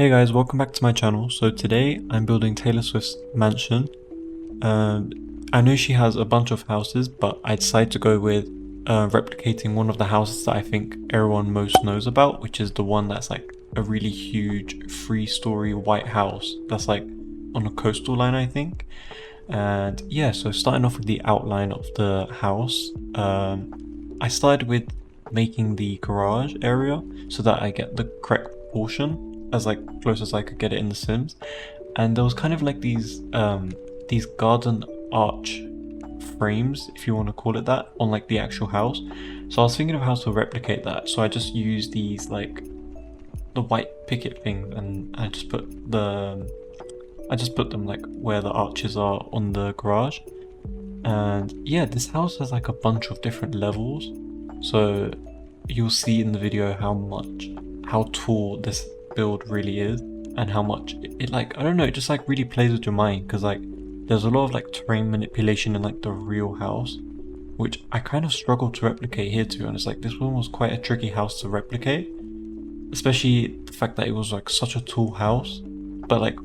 Hey guys, welcome back to my channel. So today I'm building Taylor Swift's mansion. I know she has a bunch of houses, but I decided to go with replicating one of the houses that I think everyone most knows about, which is the one that's like a really huge 3-story white house that's like on a coastal line, I think. And yeah, so starting off with the outline of the house, I started with making the garage area so that I get the correct proportion as like close as I could get it in The Sims. And there was kind of like these garden arch frames, if you want to call it that, on like the actual house. So I was thinking of how to replicate that. So I just used these like the white picket things, and I just put them like where the arches are on the garage. And yeah, this house has like a bunch of different levels, so you'll see in the video how tall this build really is, and how much it like, I don't know, it just like really plays with your mind, because like there's a lot of like terrain manipulation in like the real house, which I kind of struggled to replicate here, to be honest. Like this one was quite a tricky house to replicate, especially the fact that it was like such a tall house, but like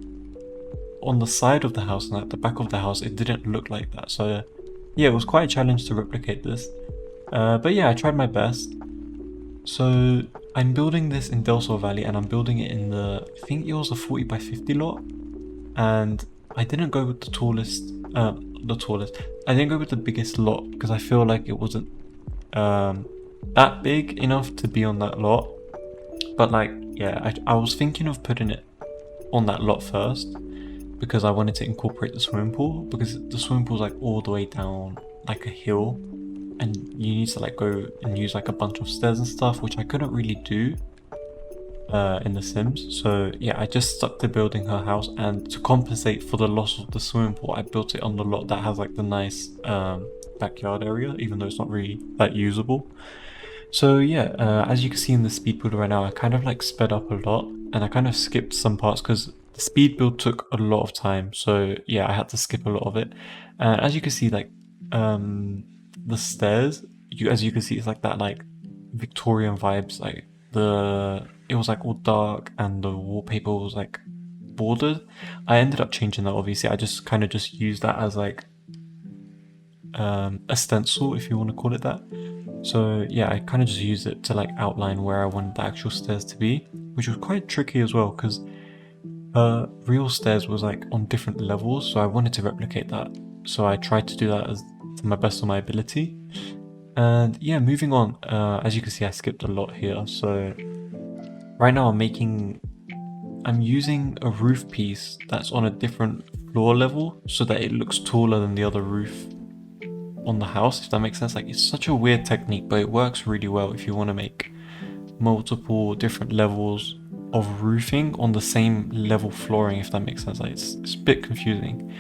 on the side of the house and at the back of the house it didn't look like that. So yeah, it was quite a challenge to replicate this, but yeah, I tried my best. So I'm building this in Del Sol Valley, and I'm building it in I think it was a 40 by 50 lot, and I didn't go with I didn't go with the biggest lot because I feel like it wasn't that big enough to be on that lot. But like, yeah, I was thinking of putting it on that lot first, because I wanted to incorporate the swimming pool, because the swimming pool is like all the way down like a hill, and you need to like go and use like a bunch of stairs and stuff, which I couldn't really do in The Sims. So yeah, I just stuck to building her house, and to compensate for the loss of the swimming pool, I built it on the lot that has like the nice backyard area, even though it's not really that usable. So yeah, as you can see in the speed build right now, I kind of like sped up a lot, and I kind of skipped some parts because the speed build took a lot of time. So yeah, I had to skip a lot of it. As you can see, like the stairs, as you can see, it's like that like Victorian vibes. Like it was like all dark, and the wallpaper was like bordered. I ended up changing that, obviously. I just kind of just used that as like a stencil, if you want to call it that. So yeah, I kind of just used it to like outline where I wanted the actual stairs to be, which was quite tricky as well, because real stairs was like on different levels, so I wanted to replicate that. So I tried to do that to my best of my ability. And yeah, moving on, as you can see, I skipped a lot here. So right now I'm using a roof piece that's on a different floor level so that it looks taller than the other roof on the house, if that makes sense. Like, it's such a weird technique, but it works really well if you want to make multiple different levels of roofing on the same level flooring, if that makes sense. Like, it's a bit confusing.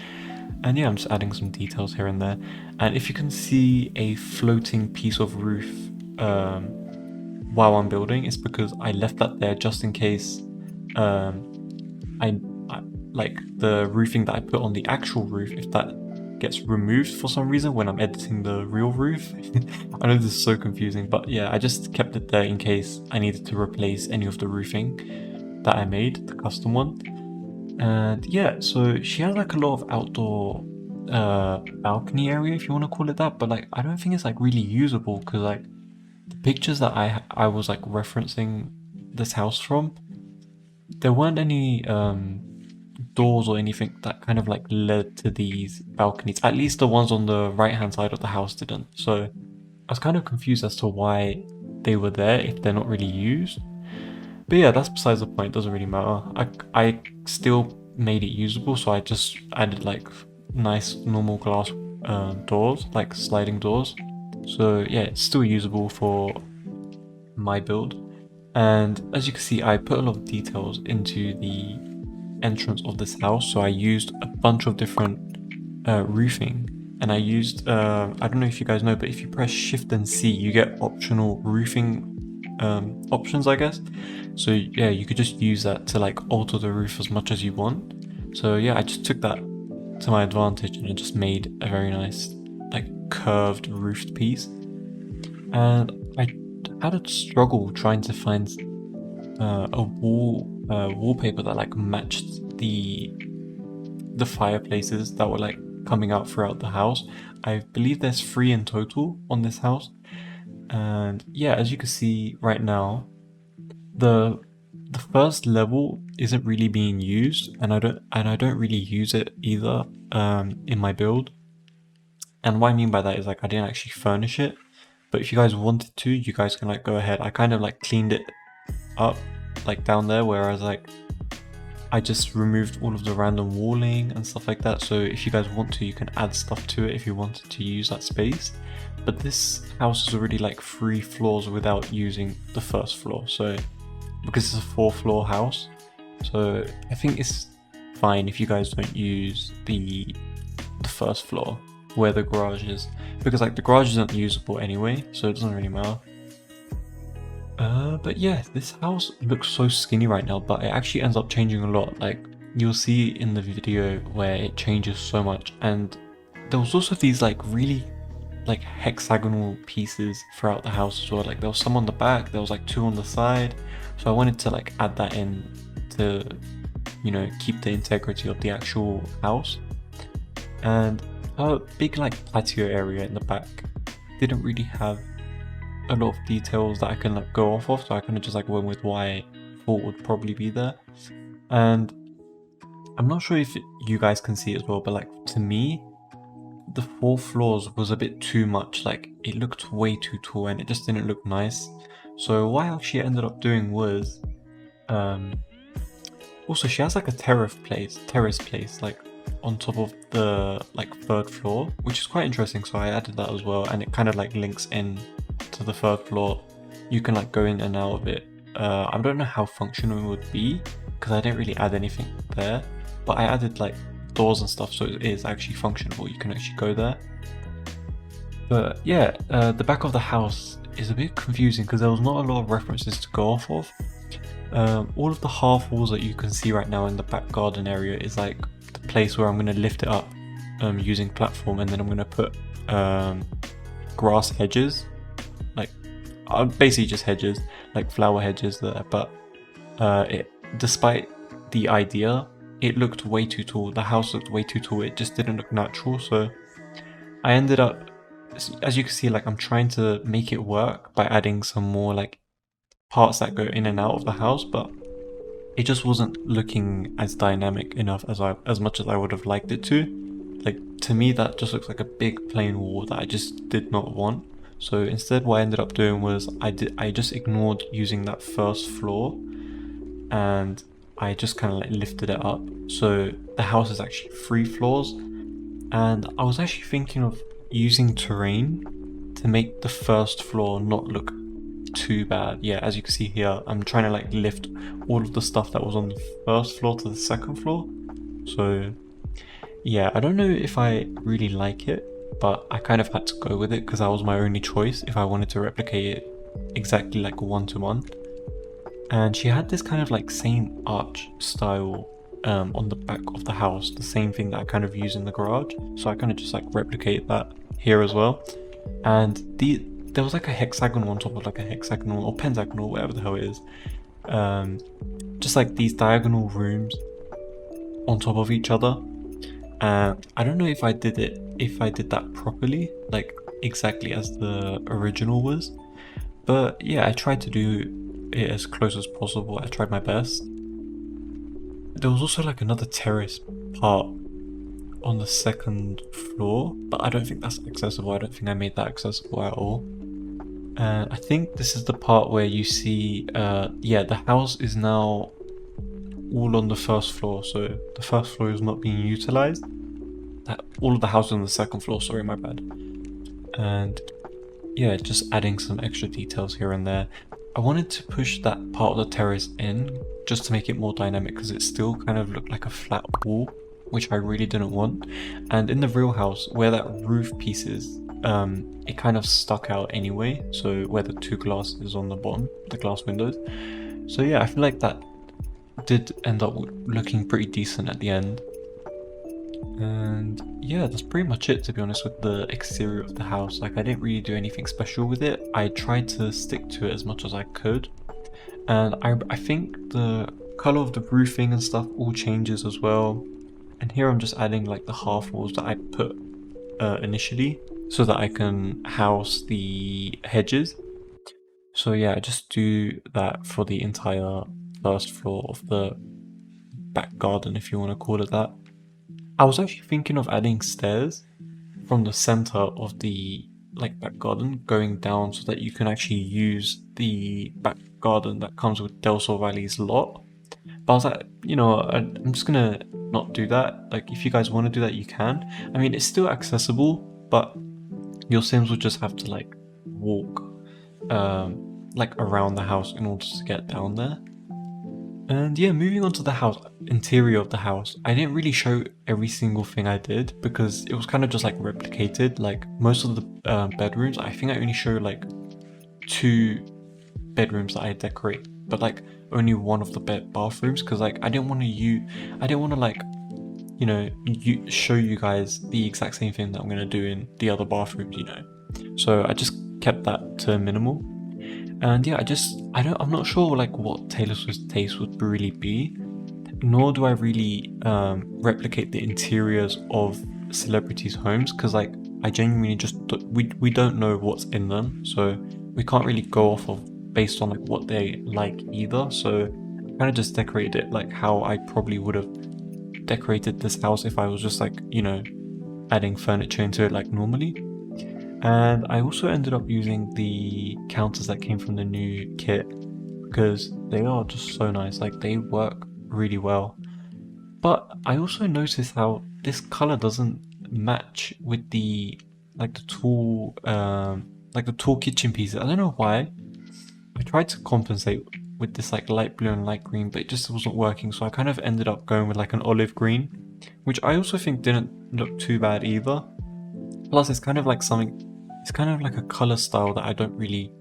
And yeah, I'm just adding some details here and there. And if you can see a floating piece of roof while I'm building, it's because I left that there just in case I like the roofing that I put on the actual roof, if that gets removed for some reason when I'm editing the real roof. I know this is so confusing, but yeah, I just kept it there in case I needed to replace any of the roofing that I made, the custom one. And yeah, so she has like a lot of outdoor balcony area, if you want to call it that, but like I don't think it's like really usable, because like the pictures that I was like referencing this house from, there weren't any doors or anything that kind of like led to these balconies. At least the ones on the right hand side of the house didn't. So I was kind of confused as to why they were there if they're not really used. But yeah, that's besides the point, it doesn't really matter. I still made it usable, so I just added like nice normal glass doors, like sliding doors. So yeah, it's still usable for my build. And as you can see, I put a lot of details into the entrance of this house. So I used a bunch of different roofing, and I used I don't know if you guys know, but if you press Shift and C, you get optional roofing options, I guess. So yeah, you could just use that to like alter the roof as much as you want. So yeah, I just took that to my advantage, and it just made a very nice like curved roofed piece. And I had a struggle trying to find a wall wallpaper that like matched the fireplaces that were like coming out throughout the house. I believe there's 3 in total on this house. And yeah, as you can see right now, the first level isn't really being used, and I don't really use it either in my build. And what I mean by that is like I didn't actually furnish it, but if you guys wanted to, you guys can like go ahead. I kind of like cleaned it up like down there, whereas like I just removed all of the random walling and stuff like that. So if you guys want to, you can add stuff to it if you wanted to use that space. But this house is already like 3 floors without using the first floor, so because it's a 4-floor house, so I think it's fine if you guys don't use the first floor where the garage is, because like the garage isn't usable anyway, so it doesn't really matter. But yeah, this house looks so skinny right now, but it actually ends up changing a lot. Like you'll see in the video where it changes so much. And there was also these like really like hexagonal pieces throughout the house as well. Like there was some on the back, there was like 2 on the side, so I wanted to like add that in to, you know, keep the integrity of the actual house. And a big like patio area in the back didn't really have a lot of details that I can like go off of, so I kind of just like went with what I thought would probably be there. And I'm not sure if you guys can see it as well, but like to me, the 4 floors was a bit too much. Like it looked way too tall and it just didn't look nice. So what I actually ended up doing was, also she has like a terrace place like on top of the like 3rd floor, which is quite interesting. So I added that as well, and it kind of like links in to the 3rd floor. You can like go in and out of it. I don't know how functional it would be because I didn't really add anything there, but I added like doors and stuff, so it is actually functional. You can actually go there. But yeah, the back of the house is a bit confusing because there was not a lot of references to go off of. All of the half walls that you can see right now in the back garden area is like the place where I'm going to lift it up using platform, and then I'm going to put grass hedges, like basically just hedges, like flower hedges there. But despite the idea, it looked way too tall. The house looked way too tall. It just didn't look natural. So I ended up, as you can see, like I'm trying to make it work by adding some more like parts that go in and out of the house, but it just wasn't looking as dynamic enough as much as I would have liked it to. Like to me, that just looks like a big plain wall that I just did not want. So instead, what I ended up doing was I just ignored using that 1st floor, and I just kind of like lifted it up. So the house is actually 3 floors, and I was actually thinking of using terrain to make the 1st floor not look too bad. Yeah, as you can see here, I'm trying to like lift all of the stuff that was on the 1st floor to the 2nd floor. So yeah, I don't know if I really like it, but I kind of had to go with it because that was my only choice if I wanted to replicate it exactly like 1-to-1. And she had this kind of like same arch style on the back of the house, the same thing that I kind of use in the garage. So I kind of just like replicate that here as well. And there was like a hexagonal on top of like a hexagonal or pentagonal, whatever the hell it is. Just like these diagonal rooms on top of each other. I don't know if I did that properly, like exactly as the original was. But yeah, I tried to do it as close as possible. I tried my best. There was also like another terrace part on the 2nd floor, but I don't think that's accessible. I don't think I made that accessible at all. And I think this is the part where you see, yeah, the house is now all on the 1st floor, so the 1st floor is not being utilized. All of the house on the 2nd floor, sorry, my bad. And yeah, just adding some extra details here and there. I wanted to push that part of the terrace in just to make it more dynamic, because it still kind of looked like a flat wall, which I really didn't want. And in the real house, where that roof piece is, it kind of stuck out anyway, so where the 2 glasses on the bottom, the glass windows. So yeah, I feel like that did end up looking pretty decent at the end. And yeah, that's pretty much it, to be honest, with the exterior of the house. Like, I didn't really do anything special with it. I tried to stick to it as much as I could, and I think the color of the roofing and stuff all changes as well. And here I'm just adding like the half walls that I put initially so that I can house the hedges. So yeah, I just do that for the entire first floor of the back garden, if you want to call it that. I was actually thinking of adding stairs from the center of the like back garden going down so that you can actually use the back garden that comes with Del Sol Valley's lot. But I was like, you know, I'm just gonna not do that. Like, if you guys want to do that, you can. I mean, it's still accessible, but your Sims will just have to like walk like around the house in order to get down there. And yeah, moving on to the house, interior of the house, I didn't really show every single thing I did because it was kind of just like replicated. Like most of the bedrooms, I think I only showed like 2 bedrooms that I decorate, but like only one of the bathrooms because like I didn't want to like, you know, show you guys the exact same thing that I'm gonna do in the other bathrooms, you know. So I just kept that to minimal. And yeah, I'm not sure like what Taylor Swift's taste would really be, nor do I really replicate the interiors of celebrities' homes because like I genuinely just we don't know what's in them, so we can't really go off of based on like what they like either. So I kind of just decorated it like how I probably would have decorated this house if I was just like, you know, adding furniture into it like normally. And I also ended up using the counters that came from the new kit because they are just so nice, like they work really well. But I also noticed how this color doesn't match with the tall kitchen pieces. I don't know why. I tried to compensate with this like light blue and light green, but it just wasn't working, so I kind of ended up going with like an olive green, which I also think didn't look too bad either. Plus it's kind of like a color style that I don't really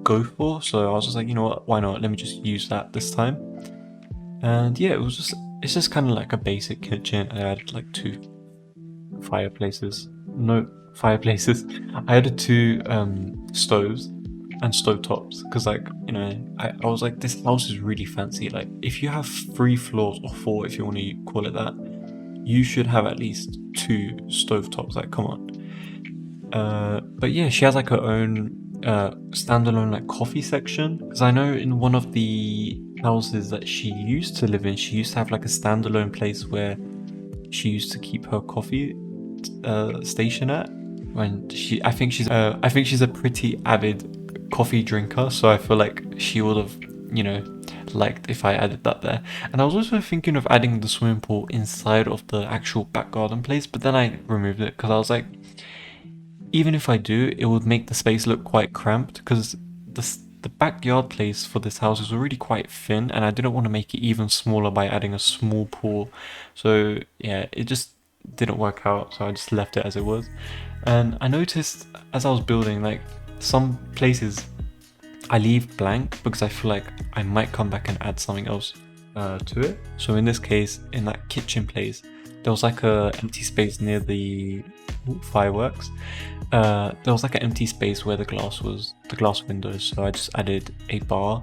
go for, so I was just like, you know what, why not, let me just use that this time. And yeah, it's just kind of like a basic kitchen. I added like 2 fireplaces. No fireplaces. I added 2 stoves and stovetops because like, you know, I was like, this house is really fancy. Like if you have 3 floors or 4 if you want to call it that, you should have at least 2 stovetops. Like come on. But yeah, she has like her own standalone like coffee section because I know in one of the houses that she used to live in, she used to have like a standalone place where she used to keep her coffee station at. When I think she's a pretty avid coffee drinker, so I feel like she would have, you know, liked if I added that there. And I was also thinking of adding the swimming pool inside of the actual back garden place, but then I removed it because I was like, even if I do, it would make the space look quite cramped because the backyard place for this house is already quite thin and I didn't want to make it even smaller by adding a small pool. So yeah, it just didn't work out, so I just left it as it was. And I noticed as I was building, like some places I leave blank because I feel like I might come back and add something else to it. So in this case, in that kitchen place, there was like a empty space near the fireworks. There was like an empty space where the glass windows, so I just added a bar.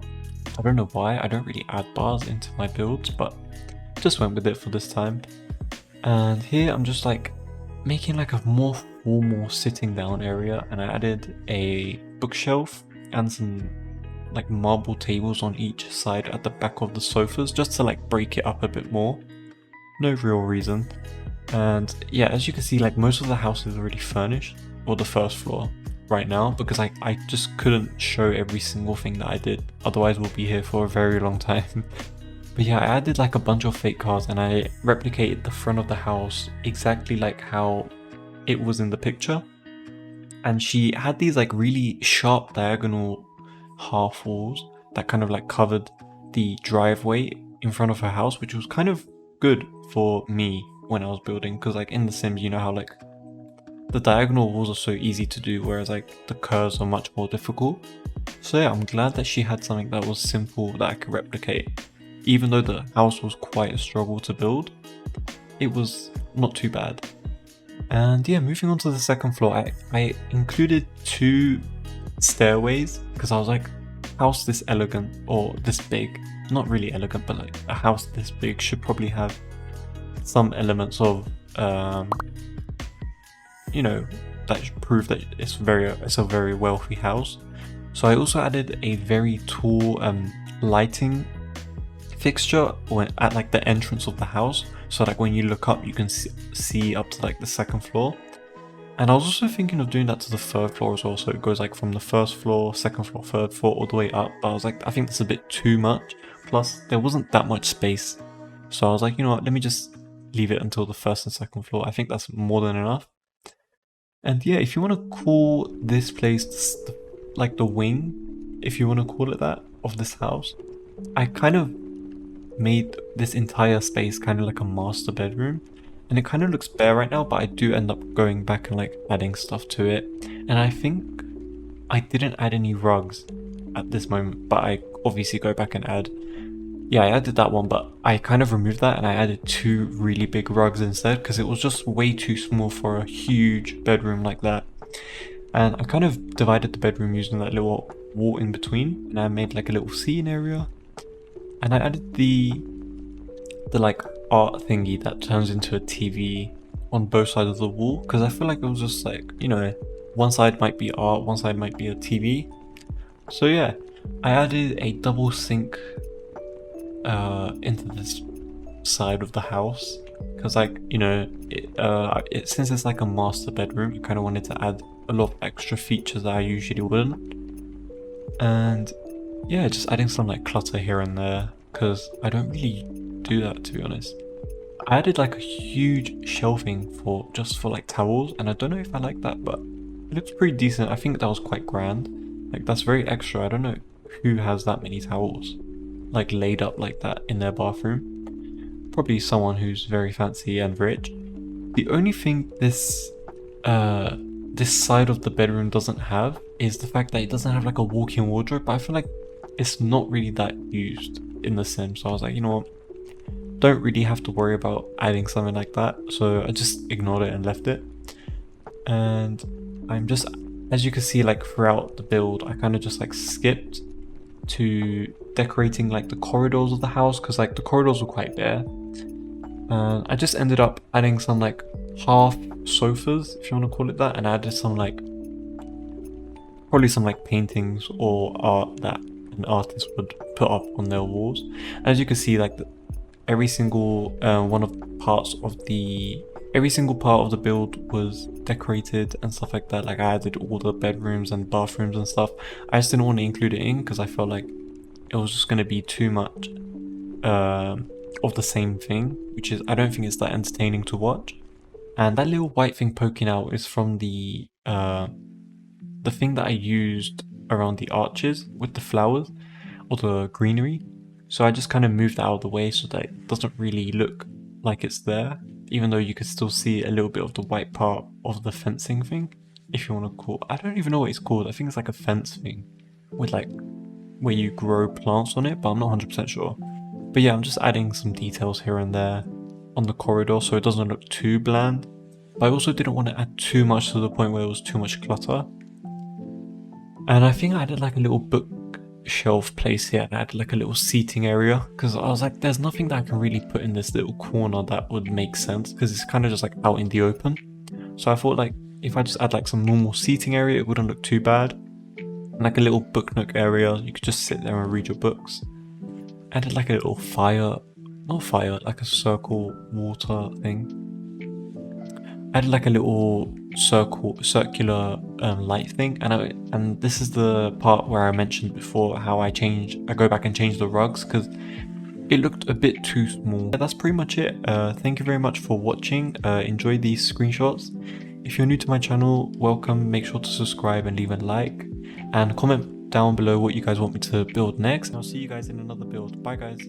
I don't know why, I don't really add bars into my builds, but just went with it for this time. And here I'm just like making like a more formal sitting down area, and I added a bookshelf and some like marble tables on each side at the back of the sofas just to like break it up a bit more. No real reason. And yeah, as you can see, like most of the house is already furnished, or the first floor right now, because I just couldn't show every single thing that I did, otherwise we'll be here for a very long time. But yeah, I added like a bunch of fake cars and I replicated the front of the house exactly like how it was in the picture. And she had these like really sharp diagonal half walls that kind of like covered the driveway in front of her house, which was kind of good for me when I was building, because like in The Sims, you know how like the diagonal walls are so easy to do, whereas like the curves are much more difficult. So yeah, I'm glad that she had something that was simple that I could replicate. Even though the house was quite a struggle to build, it was not too bad. And yeah, moving on to the second floor, I included 2 stairways because I was like, house this elegant or this big, not really elegant, but like a house this big should probably have some elements of you know, that should prove that it's a very wealthy house. So I also added a very tall lighting fixture at like the entrance of the house, so like when you look up you can see up to like the second floor. And I was also thinking of doing that to the third floor as well, so it goes like from the first floor, second floor, third floor, all the way up. But I was like, I think that's a bit too much, plus there wasn't that much space. So I was like, you know what, let me just leave it until the first and second floor. I think that's more than enough. And yeah, if you want to call this place like the wing, if you want to call it that, of this house, I kind of made this entire space kind of like a master bedroom, and it kind of looks bare right now, but I do end up going back and like adding stuff to it. And I think I didn't add any rugs at this moment, but I obviously go back and add. Yeah, I added that one, but I kind of removed that and I added 2 really big rugs instead, because it was just way too small for a huge bedroom like that. And I kind of divided the bedroom using that little wall in between, and I made like a little seating area. And I added the like art thingy that turns into a TV on both sides of the wall, because I feel like it was just like, you know, one side might be art, one side might be a TV. So yeah, I added a double sink into this side of the house, because like, you know, since it's like a master bedroom, I kind of wanted to add a lot of extra features that I usually wouldn't. And yeah, just adding some like clutter here and there, because I don't really do that, to be honest. I added like a huge shelving for like towels, and I don't know if I like that, but it looks pretty decent. I think that was quite grand. Like, that's very extra. I don't know who has that many towels like laid up like that in their bathroom. Probably someone who's very fancy and rich. The only thing this side of the bedroom doesn't have is the fact that it doesn't have like a walk-in wardrobe, but I feel like it's not really that used in The Sims. So I was like, you know what, don't really have to worry about adding something like that. So I just ignored it and left it. And I'm just, as you can see, like throughout the build, I kind of just like skipped to decorating like the corridors of the house, because like the corridors were quite bare. And I just ended up adding some like half sofas, if you want to call it that, and I added some like, probably some like paintings or art that an artist would put up on their walls. As you can see, like every single one of the parts of the every single part of the build was decorated and stuff like that. Like, I added all the bedrooms and bathrooms and stuff. I just didn't want to include it in because I felt like it was just going to be too much of the same thing, which is, I don't think it's that entertaining to watch. And that little white thing poking out is from the thing that I used around the arches with the flowers or the greenery. So I just kind of moved that out of the way so that it doesn't really look like it's there, even though you could still see a little bit of the white part of the fencing thing, if you want to call. I don't even know what it's called. I think it's like a fence thing with like where you grow plants on it, but I'm not 100% sure. But yeah, I'm just adding some details here and there on the corridor so it doesn't look too bland. But I also didn't want to add too much to the point where it was too much clutter. And I think I added like a little bookshelf place here, and I added like a little seating area because I was like, there's nothing that I can really put in this little corner that would make sense because it's kind of just like out in the open. So I thought like if I just add like some normal seating area, it wouldn't look too bad. And like a little book nook area, you could just sit there and read your books. I added like a little like a circle water thing. I added like a little circular light thing, and this is the part where I mentioned before how I go back and change the rugs because it looked a bit too small. That's pretty much it. Thank you very much for watching. Enjoy these screenshots. If you're new to my channel, welcome. Make sure to subscribe and leave a like, and comment down below what you guys want me to build next. I'll see you guys in another build. Bye guys.